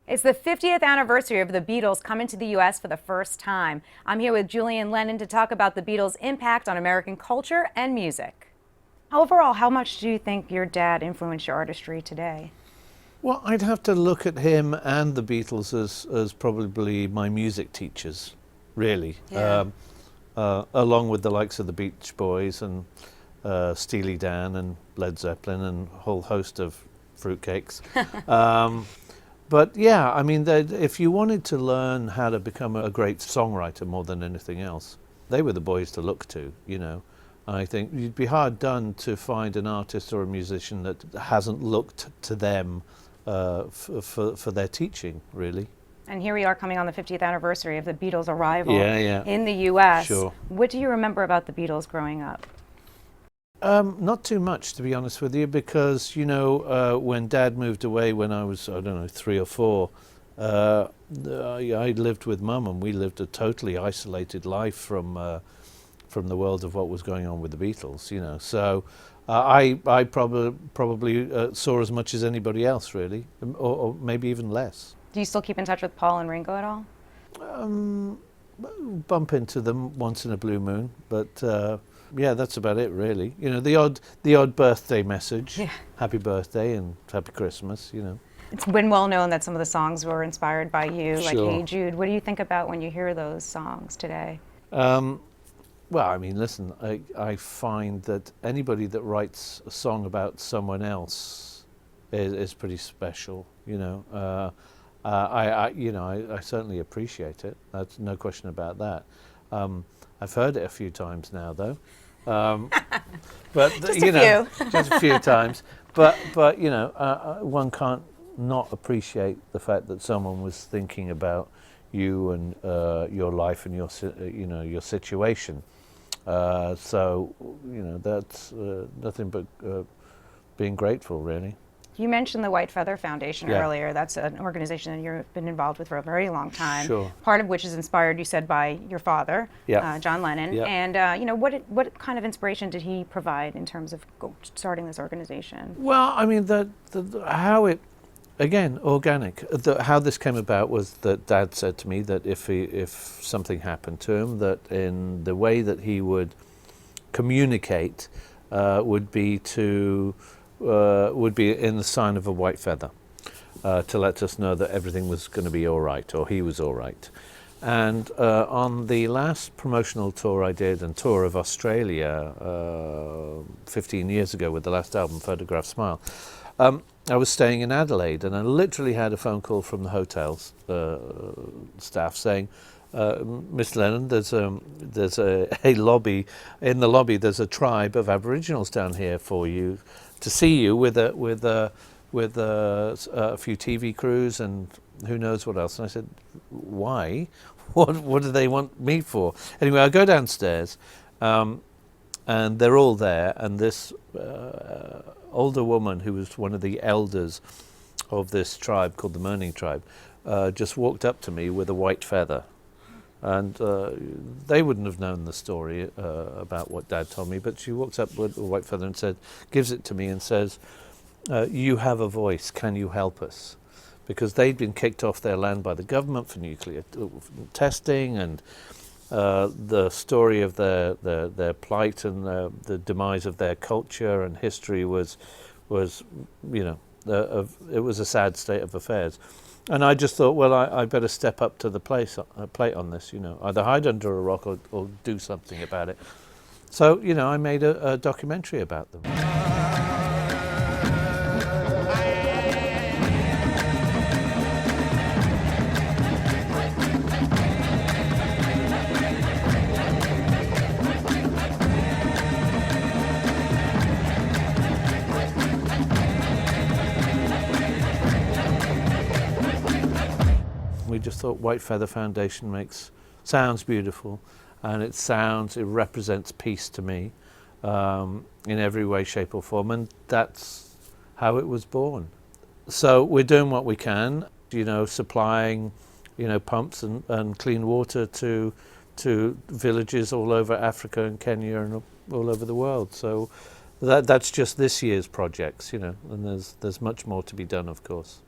It's the 50th anniversary of the Beatles coming to the U.S. for the first time. I'm here with Julian Lennon to talk about the Beatles' impact on American culture and music. Overall, how much do you think your dad influenced your artistry today? Well, I'd have to look at him and the Beatles as probably my music teachers, really. Yeah. Along with the likes of the Beach Boys and Steely Dan and Led Zeppelin and a whole host of fruitcakes. But yeah, I mean, if you wanted to learn how to become a great songwriter more than anything else, they were the boys to look to, you know. I think you'd be hard done to find an artist or a musician that hasn't looked to them for their teaching, really. And here we are coming on the 50th anniversary of the Beatles' arrival in the U.S. Sure. What do you remember about the Beatles growing up? Not too much, to be honest with you, because, you know, when Dad moved away when I was, I don't know, 3 or 4, I lived with Mum, and we lived a totally isolated life from the world of what was going on with the Beatles, you know. So I probably saw as much as anybody else, really, or maybe even less. Do you still keep in touch with Paul and Ringo at all? Bump into them once in a blue moon, but yeah, that's about it, really. You know, the odd birthday message, Yeah. Happy birthday and Happy Christmas, you know. It's been well known that some of the songs were inspired by you, like Sure. Hey Jude. What do you think about when you hear those songs today? Well, I mein, listen, I find that anybody that writes a song about someone else is pretty special, you know. I certainly appreciate it. That's no question about that. I've heard it a few times now, though. But Just you a know, few. just a few times. But you know, one can't not appreciate the fact that someone was thinking about you and your life and your situation. So you know, that's nothing but being grateful, really. You mentioned the White Feather Foundation Yeah. earlier. That's an organization that you've been involved with for a very long time. Sure. Part of which is inspired, you said, by your father, Yeah. John Lennon. Yeah. And you know, what kind of inspiration did he provide in terms of starting this organization? Well, I mean, how it, again, organic. How this came about was that Dad said to me that if something happened to him, that in the way that he would communicate would be in the sign of a white feather, to let us know that everything was going to be all right, or he was all right. And on the last promotional tour I did, and tour of Australia 15 years ago with the last album, Photograph Smile, I was staying in Adelaide, and I literally had a phone call from the hotel's staff saying, Mr. Lennon, there's a lobby. In the lobby, there's a tribe of Aboriginals down here for you to see you with a few TV crews and who knows what else. And I said, why? What do they want me for? Anyway, I go downstairs, and they're all there, and this older woman who was one of the elders of this tribe called the Mourning Tribe just walked up to me with a white feather. And they wouldn't have known the story about what Dad told me, but she walks up with a white feather and gives it to me and says, you have a voice, can you help us? Because they'd been kicked off their land by the government for nuclear testing, and the story of their plight and the demise of their culture and history was you know, it was a sad state of affairs. And I just thought, well, I better step up to the plate on this, you know, either hide under a rock or do something about it. So, you know, I made a documentary about them. We just thought White Feather Foundation sounds beautiful, and it represents peace to me in every way, shape or form, and that's how it was born. So we're doing what we can, you know, supplying, you know, pumps and clean water to villages all over Africa and Kenya and all over the world. So that's just this year's projects, you know, and there's much more to be done, of course.